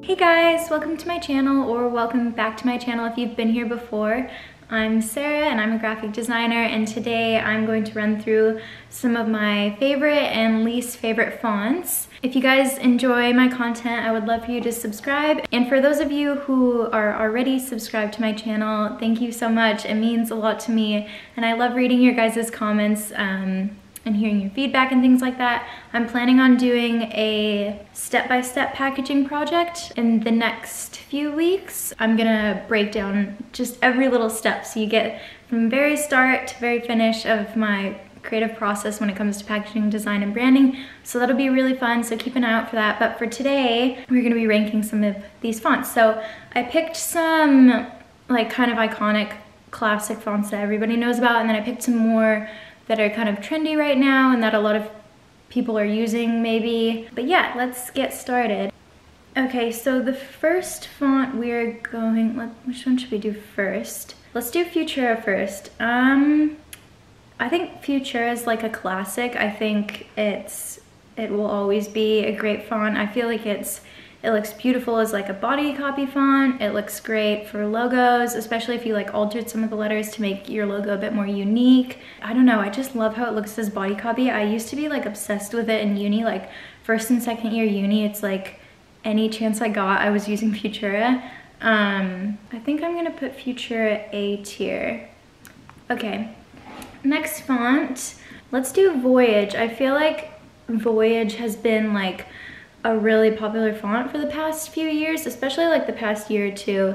Hey guys, welcome to my channel, or welcome back to my channel if you've been here before. I'm Sarah and I'm a graphic designer, and today I'm going to run through some of my favorite and least favorite fonts. If you guys enjoy my content, I would love for you to subscribe. And for those of you who are already subscribed to my channel, thank you so much. It means a lot to me, and I love reading your guys' comments and hearing your feedback and things like that. I'm planning on doing a step-by-step packaging project in the next few weeks. I'm gonna break down just every little step so you get from very start to very finish of my creative process when it comes to packaging, design, and branding. So that'll be really fun, so keep an eye out for that. But for today, we're gonna be ranking some of these fonts. So I picked some like kind of iconic classic fonts that everybody knows about, and then I picked some more that are kind of trendy right now and that a lot of people are using maybe. But yeah, let's get started. Okay, so the first font we're going, which one should we do first? Let's do Futura first. I think Futura is like a classic. I think it will always be a great font. I feel like it looks beautiful as like a body copy font. It looks great for logos, especially if you like altered some of the letters to make your logo a bit more unique. I don't know, I just love how it looks as body copy. I used to be like obsessed with it in uni, like first and second year uni. It's like any chance I got, I was using Futura. I think I'm gonna put Futura A tier. Okay, next font, let's do Voyage. I feel like Voyage has been like a really popular font for the past few years, especially like the past year or two.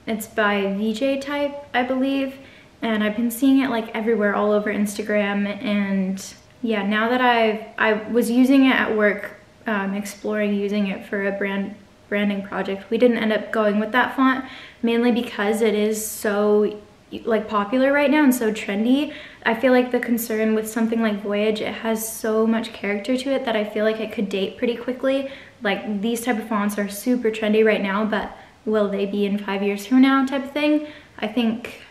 It's by VJ Type, I believe, and I've been seeing it like everywhere, all over Instagram. And yeah, now that I was using it at work, exploring using it for a branding project. We didn't end up going with that font, mainly because it is so like popular right now and so trendy. I feel like the concern with something like Voyage, it has so much character to it that I feel like it could date pretty quickly. Like these type of fonts are super trendy right now, but will they be in 5 years from now type of thing? I think,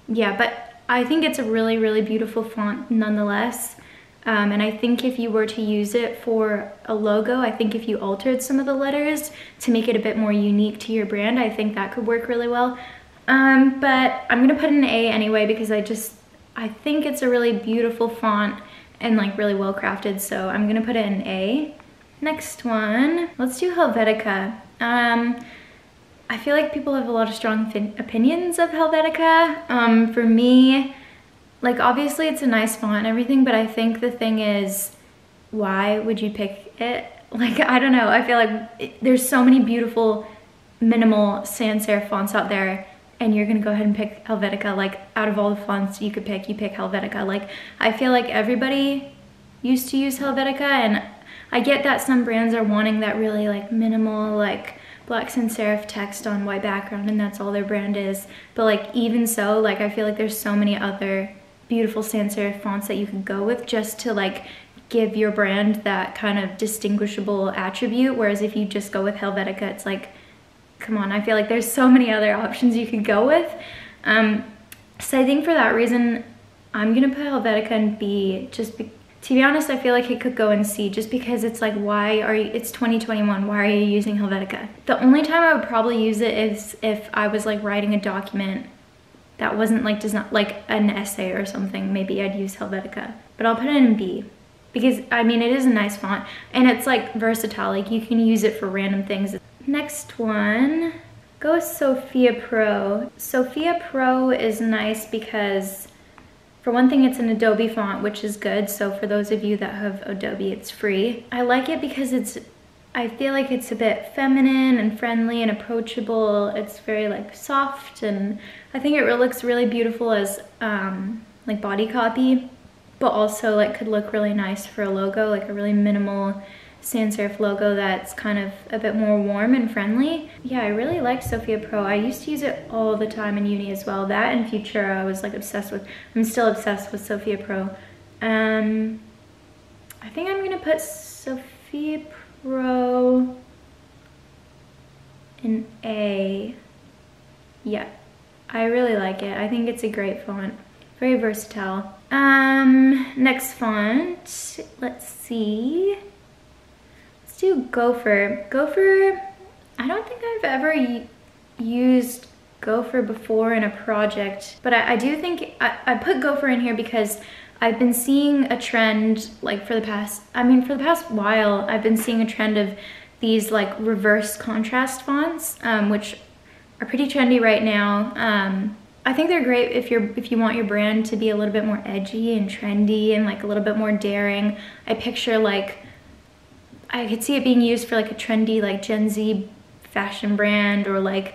yeah, but I think it's a really, really beautiful font nonetheless. And I think if you were to use it for a logo, I think if you altered some of the letters to make it a bit more unique to your brand, I think that could work really well. But I'm gonna put an A anyway because I think it's a really beautiful font and like really well crafted, so I'm gonna put it in A. Next one, let's do Helvetica. I feel like people have a lot of strong opinions of Helvetica. For me, like obviously it's a nice font and everything, but I think the thing is, why would you pick it? Like, I don't know, I feel like there's so many beautiful minimal sans serif fonts out there, and you're gonna go ahead and pick Helvetica. Like out of all the fonts you could pick, you pick Helvetica. Like I feel like everybody used to use Helvetica, and I get that some brands are wanting that really like minimal, like black sans serif text on white background, and that's all their brand is. But like even so, like I feel like there's so many other beautiful sans serif fonts that you could go with just to like give your brand that kind of distinguishable attribute. Whereas if you just go with Helvetica, it's like, come on, I feel like there's so many other options you could go with. So I think for that reason, I'm gonna put Helvetica in B. To be honest, I feel like it could go in C just because it's like, it's 2021, why are you using Helvetica? The only time I would probably use it is if I was like writing a document that wasn't like, like an essay or something, maybe I'd use Helvetica. But I'll put it in B because I mean, it is a nice font and it's like versatile, like you can use it for random things. Next one, go with Sofia Pro. Sofia Pro is nice because for one thing, it's an Adobe font, which is good. So for those of you that have Adobe, it's free. I like it because I feel like it's a bit feminine and friendly and approachable. It's very like soft, and I think it looks really beautiful as like body copy, but also like could look really nice for a logo, like a really minimal sans serif logo that's kind of a bit more warm and friendly. Yeah, I really like Sofia Pro. I used to use it all the time in uni as well. That and Futura I was like obsessed with. I'm still obsessed with Sofia Pro. I think I'm gonna put Sofia Pro in A. Yeah, I really like it. I think it's a great font. Very versatile. Next font, let's see. Let's do Gopher. Gopher, I don't think I've ever used Gopher before in a project, but I do think I put Gopher in here because I've been seeing a trend, like for the past while, I've been seeing a trend of these like reverse contrast fonts, which are pretty trendy right now. I think they're great if you want your brand to be a little bit more edgy and trendy and like a little bit more daring. I picture like, I could see it being used for like a trendy like Gen Z fashion brand, or like,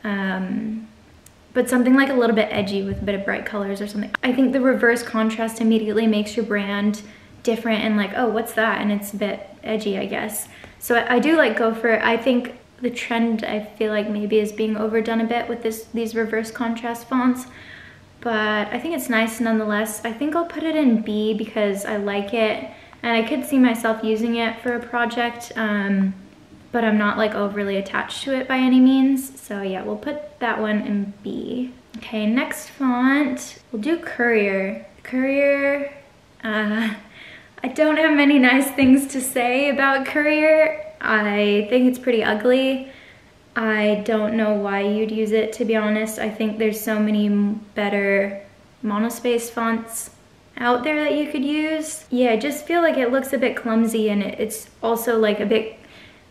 but something like a little bit edgy with a bit of bright colors or something. I think the reverse contrast immediately makes your brand different and like, oh, what's that? And it's a bit edgy, I guess. So I do like Gopher. I think the trend, I feel like maybe is being overdone a bit with these reverse contrast fonts, but I think it's nice nonetheless. I think I'll put it in B because I like it and I could see myself using it for a project, but I'm not like overly attached to it by any means. So yeah, we'll put that one in B. Okay, next font, we'll do Courier. Courier, I don't have many nice things to say about Courier. I think it's pretty ugly. I don't know why you'd use it, to be honest. I think there's so many better monospace fonts out there that you could use. Yeah, I just feel like it looks a bit clumsy, and it's also like a bit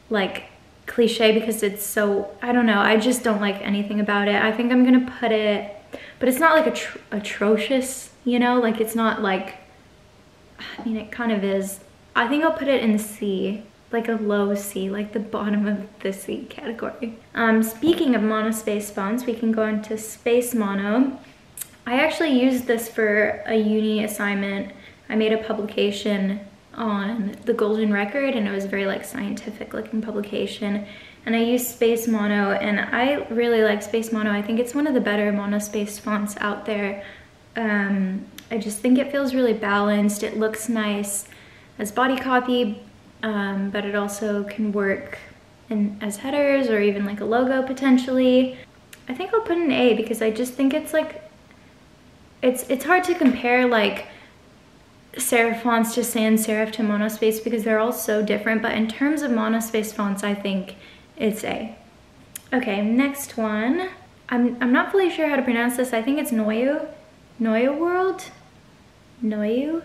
like cliche because it's so, I don't know, I just don't like anything about it. I think I'm gonna put it, but it's not like atrocious, you know, like it's not like, I mean, it kind of is. I think I'll put it in C, like a low C, like the bottom of the C category. Speaking of monospace fonts, we can go into Space Mono. I actually used this for a uni assignment. I made a publication on the golden record, and it was a very like scientific looking publication, and I used Space Mono, and I really like Space Mono. I think it's one of the better monospace fonts out there. I just think it feels really balanced. It looks nice as body copy, but it also can work as headers or even like a logo potentially. I think I'll put an A because I just think it's like, it's hard to compare like serif fonts to sans serif to monospace because they're all so different, but in terms of monospace fonts, I think it's A. Okay, next one. I'm not fully sure how to pronounce this. I think it's Nue World? Nue?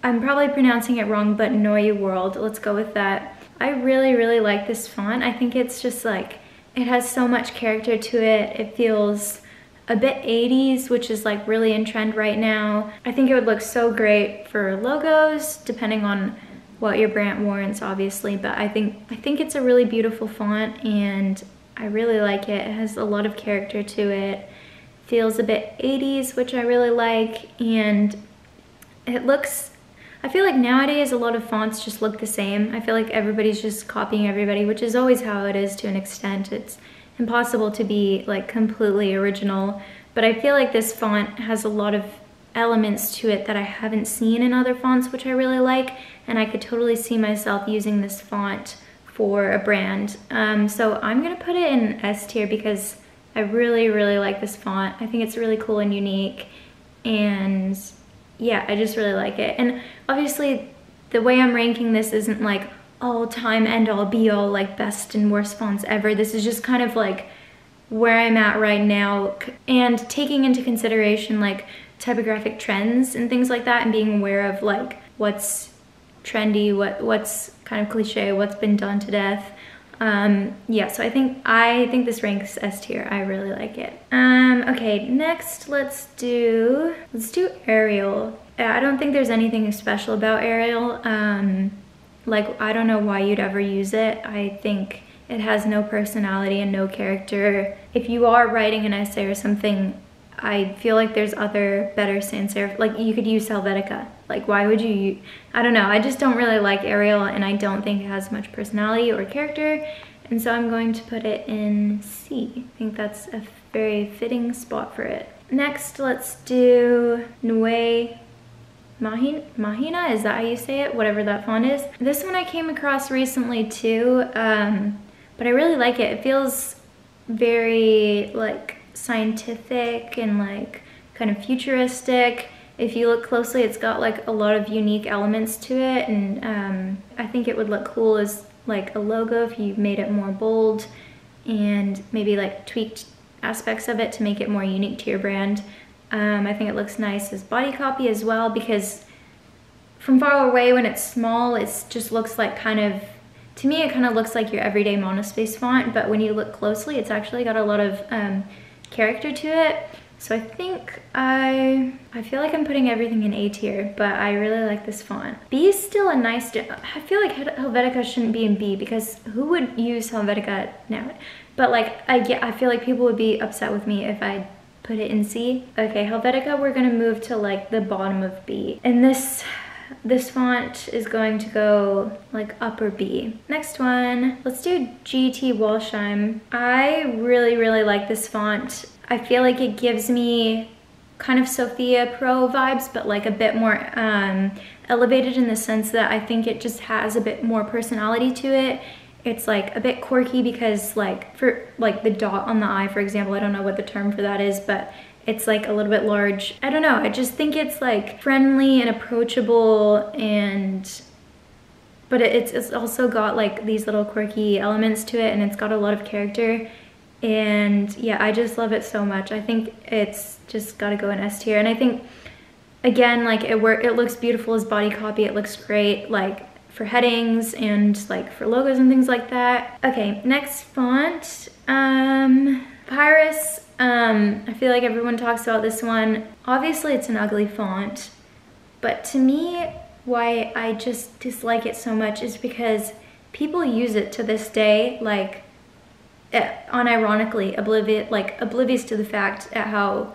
I'm probably pronouncing it wrong, but Nue World, let's go with that. I really, really like this font. I think it's just like, it has so much character to it. It feels a bit 80s, which is like really in trend right now. I think it would look so great for logos, depending on what your brand warrants, obviously, but I think it's a really beautiful font and I really like it. It has a lot of character to it. Feels a bit 80s, which I really like, and it looks, I feel like nowadays a lot of fonts just look the same. I feel like everybody's just copying everybody, which is always how it is to an extent. It's impossible to be like completely original, but I feel like this font has a lot of elements to it that I haven't seen in other fonts, which I really like, and I could totally see myself using this font for a brand. So I'm gonna put it in S tier because I really, really like this font. I think it's really cool and unique, and yeah, I just really like it. And obviously the way I'm ranking this isn't like all-time end-all be-all like best and worst fonts ever. This is just kind of like where I'm at right now, and taking into consideration like typographic trends and things like that, and being aware of like what's trendy, what's kind of cliche, what's been done to death. Yeah, so I think this ranks S tier. I really like it. Okay, next let's do Ariel. I don't think there's anything special about Ariel. Like, I don't know why you'd ever use it. I think it has no personality and no character. If you are writing an essay or something, I feel like there's other better sans serif. Like, you could use Helvetica. Like, why would you? I don't know. I just don't really like Ariel, and I don't think it has much personality or character. And so I'm going to put it in C. I think that's a very fitting spot for it. Next, let's do Nue Mahina, is that how you say it? Whatever that font is. This one I came across recently too, but I really like it. It feels very like scientific and like kind of futuristic. If you look closely, it's got like a lot of unique elements to it, and I think it would look cool as like a logo if you made it more bold and maybe like tweaked aspects of it to make it more unique to your brand. I think it looks nice as body copy as well, because from far away when it's small, it just looks like kind of, to me it kind of looks like your everyday monospace font, but when you look closely, it's actually got a lot of character to it. So I think I feel like I'm putting everything in A tier, but I really like this font. B is still a nice, I feel like Helvetica shouldn't be in B, because who would use Helvetica now? But like, I feel like people would be upset with me if I put it in C. Okay, Helvetica, we're gonna move to like the bottom of B. And this font is going to go like upper B. Next one, let's do GT Walsheim. I really like this font. I feel like it gives me kind of Sofia Pro vibes, but like a bit more elevated in the sense that I think it just has a bit more personality to it. It's like a bit quirky because like for like the dot on the eye, for example, I don't know what the term for that is, but it's like a little bit large. I don't know, I just think it's like friendly and approachable, but it's also got like these little quirky elements to it, and it's got a lot of character. And yeah, I just love it so much. I think it's just gotta go in S tier. And I think, again, like it looks beautiful as body copy. It looks great like for headings and like for logos and things like that. Okay, next font, Papyrus. I feel like everyone talks about this one. Obviously it's an ugly font, but to me, why I just dislike it so much is because people use it to this day, like unironically, oblivious to the fact at how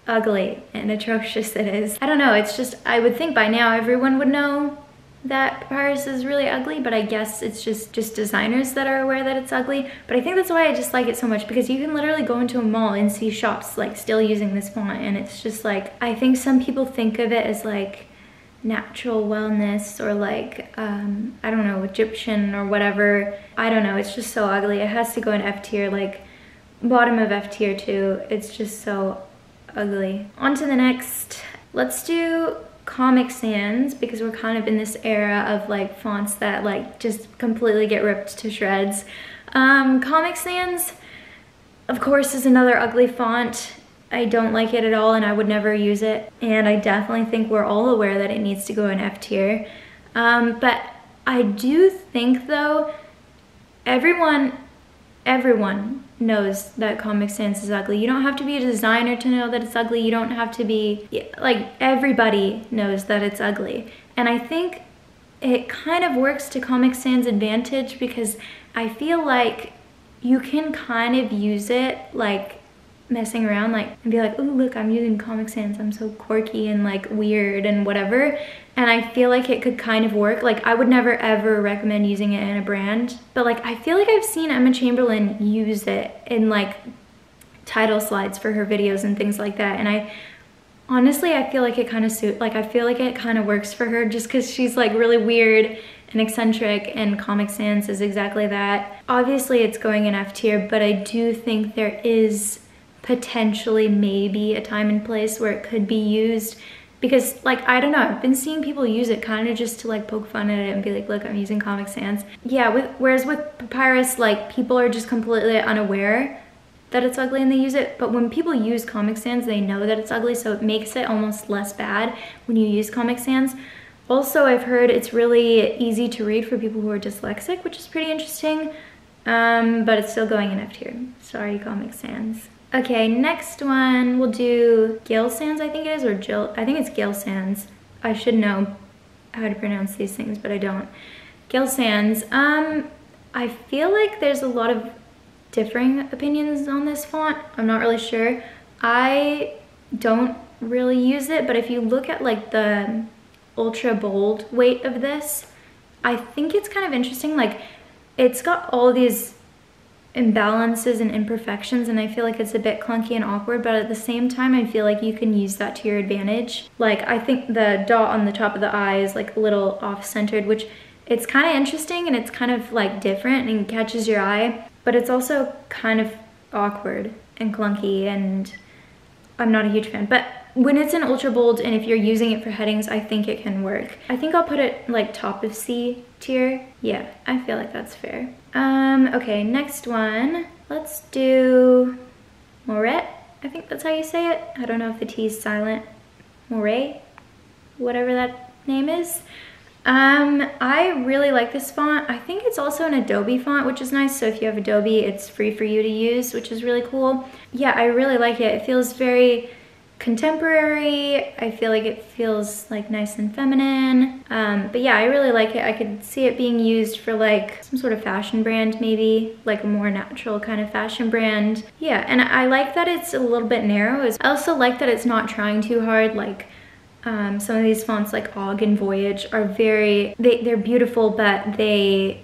ugly and atrocious it is. I don't know, it's just, I would think by now everyone would know that Papyrus is really ugly, but I guess it's just designers that are aware that it's ugly. But I think that's why I just like it so much, because you can literally go into a mall and see shops like still using this font, and it's just like, I think some people think of it as like natural wellness or like I don't know, Egyptian or whatever. I don't know, it's just so ugly. It has to go in F tier, like bottom of F tier too. It's just so ugly. On to the next. Let's do Comic Sans, because we're kind of in this era of like fonts that like just completely get ripped to shreds. Comic Sans, of course, is another ugly font. I don't like it at all, and I would never use it. And I definitely think we're all aware that it needs to go in F tier. But I do think though, everyone knows that Comic Sans is ugly. You don't have to be a designer to know that it's ugly. You don't have to be, like, everybody knows that it's ugly. And I think it kind of works to Comic Sans' advantage, because I feel like you can kind of use it like messing around, like, and be like, oh look, I'm using Comic Sans, I'm so quirky and like weird and whatever. And I feel like it could kind of work. Like, I would never ever recommend using it in a brand, but like I feel like I've seen Emma Chamberlain use it in like title slides for her videos and things like that, and I honestly feel like it kind of I feel like it kind of works for her, just because she's like really weird and eccentric, and Comic Sans is exactly that. Obviously it's going in F tier, but I do think there is potentially maybe a time and place where it could be used, because like, I don't know, I've been seeing people use it kind of just to like poke fun at it and be like, look, I'm using Comic Sans. Yeah, whereas with Papyrus, like, people are just completely unaware that it's ugly and they use it, but when people use Comic Sans, they know that it's ugly, so it makes it almost less bad when you use Comic Sans. Also, I've heard it's really easy to read for people who are dyslexic, which is pretty interesting, but it's still going in F tier. Sorry, Comic Sans. Okay, next one, we'll do Gayle Sans, I think it is, or Jill. I think it's Gayle Sans. I should know how to pronounce these things, but I don't. Gayle Sans. I feel like there's a lot of differing opinions on this font. I'm not really sure. I don't really use it, but if you look at like the ultra bold weight of this, I think it's kind of interesting. Like, it's got all these imbalances and imperfections, and I feel like it's a bit clunky and awkward, but at the same time I feel like you can use that to your advantage. Like, I think the dot on the top of the eye is like a little off-centered, which it's kind of interesting and it's kind of like different and catches your eye, but it's also kind of awkward and clunky, and I'm not a huge fan. But when it's in ultra bold and if you're using it for headings, I think it can work. I think I'll put it like top of C, tier. Yeah, I feel like that's fair. Okay, next one. Let's do Morit. I think that's how you say it. I don't know if the T is silent. Morit, whatever that name is. I really like this font. I think it's also an Adobe font, which is nice. So if you have Adobe, it's free for you to use, which is really cool. Yeah, I really like it. It feels very contemporary. I feel like it feels like nice and feminine. But yeah, I really like it. I could see it being used for like some sort of fashion brand, maybe like a more natural kind of fashion brand. Yeah, and I like that it's a little bit narrow. I also like that it's not trying too hard. Like some of these fonts like Og and Voyage are they're beautiful, but they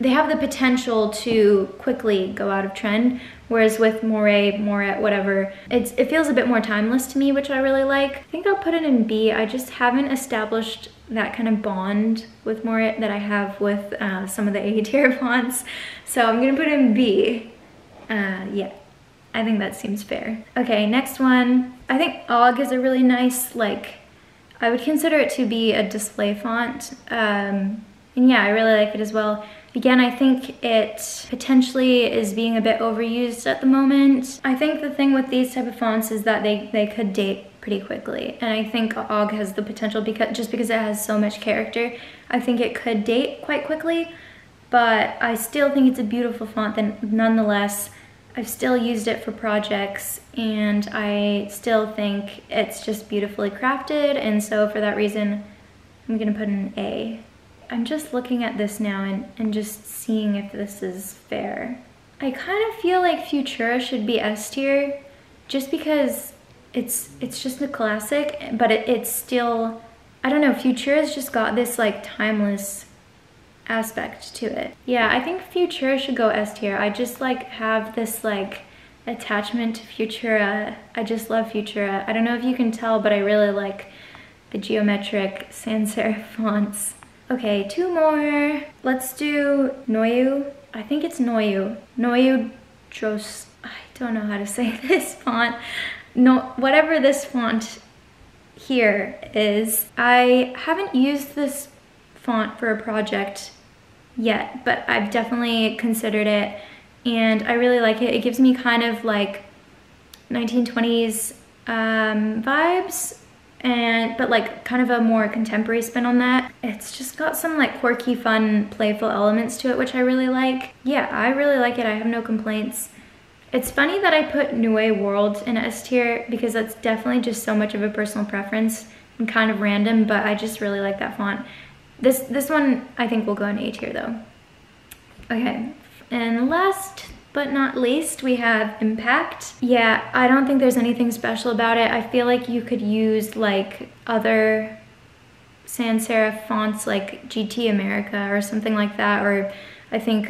have the potential to quickly go out of trend. Whereas with Morit, whatever, it feels a bit more timeless to me, which I really like. I think I'll put it in B. I just haven't established that kind of bond with Morit that I have with some of the A tier fonts. So I'm gonna put it in B. Yeah, I think that seems fair. Okay, next one. I think Og is a really nice, like, I would consider it to be a display font. And yeah, I really like it as well. Again, I think it potentially is being a bit overused at the moment. I think the thing with these type of fonts is that they could date pretty quickly. And I think Og has the potential, because it has so much character, I think it could date quite quickly. But I still think it's a beautiful font nonetheless. I've still used it for projects, and I still think it's just beautifully crafted. And so for that reason, I'm gonna put an A. I'm just looking at this now and just seeing if this is fair. I kind of feel like Futura should be S tier, just because it's just a classic, but it's still, I don't know, Futura's just got this like timeless aspect to it. Yeah, I think Futura should go S tier. I just like have this like attachment to Futura. I just love Futura. I don't know if you can tell, but I really like the geometric sans serif fonts. Okay, two more. Let's do Nue. I think it's Nue. Nue Dros. I don't know how to say this font. No, whatever this font here is. I haven't used this font for a project yet, but I've definitely considered it, and I really like it. It gives me kind of like 1920s vibes, but like kind of a more contemporary spin on that. It's just got some like quirky, fun, playful elements to it, which I really like. Yeah, I really like it. I have no complaints. It's funny that I put Nue World in S tier, because that's definitely just so much of a personal preference and kind of random, but I just really like that font. This one I think will go in A tier though. Okay, and last but not least, we have Impact. Yeah, I don't think there's anything special about it. I feel like you could use like other sans serif fonts like GT America or something like that, or I think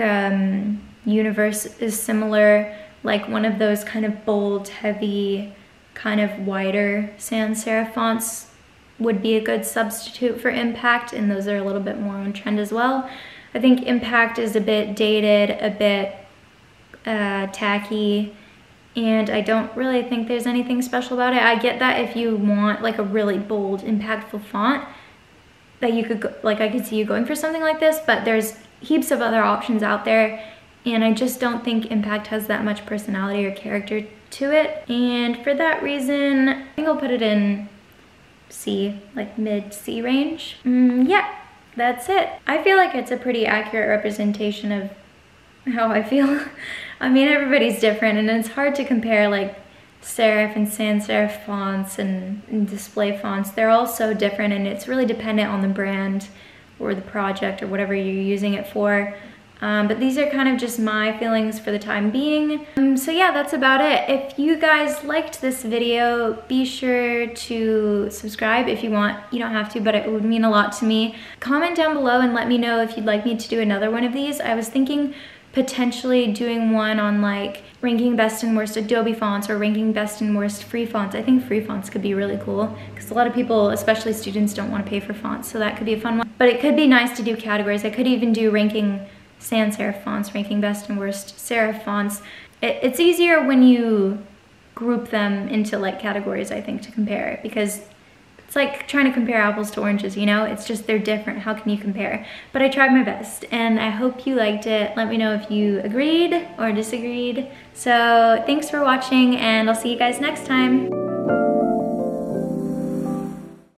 Universe is similar, like one of those kind of bold, heavy, kind of wider sans serif fonts would be a good substitute for Impact, and those are a little bit more on trend as well. I think Impact is a bit dated, a bit tacky, and I don't really think there's anything special about it. I get that if you want like a really bold, impactful font, that you could go, like I could see you going for something like this, but there's heaps of other options out there, and I just don't think Impact has that much personality or character to it. And for that reason, I think I'll put it in C, like mid C range. Yeah, that's it. I feel like it's a pretty accurate representation of how I feel. I mean, everybody's different, and it's hard to compare like serif and sans serif fonts and display fonts. They're all so different, and it's really dependent on the brand or the project or whatever you're using it for. But these are kind of just my feelings for the time being. So yeah, that's about it. If you guys liked this video, be sure to subscribe if you want. You don't have to, but it would mean a lot to me. Comment down below and let me know if you'd like me to do another one of these. I was thinking potentially doing one on like ranking best and worst Adobe fonts or ranking best and worst free fonts. I think free fonts could be really cool, because a lot of people, especially students, don't want to pay for fonts, so that could be a fun one. But it could be nice to do categories. I could even do ranking sans serif fonts, ranking best and worst serif fonts. It's easier when you group them into like categories, I think, to compare, because it's like trying to compare apples to oranges, you know? It's just they're different. How can you compare? But I tried my best and I hope you liked it. Let me know if you agreed or disagreed. So thanks for watching and I'll see you guys next time.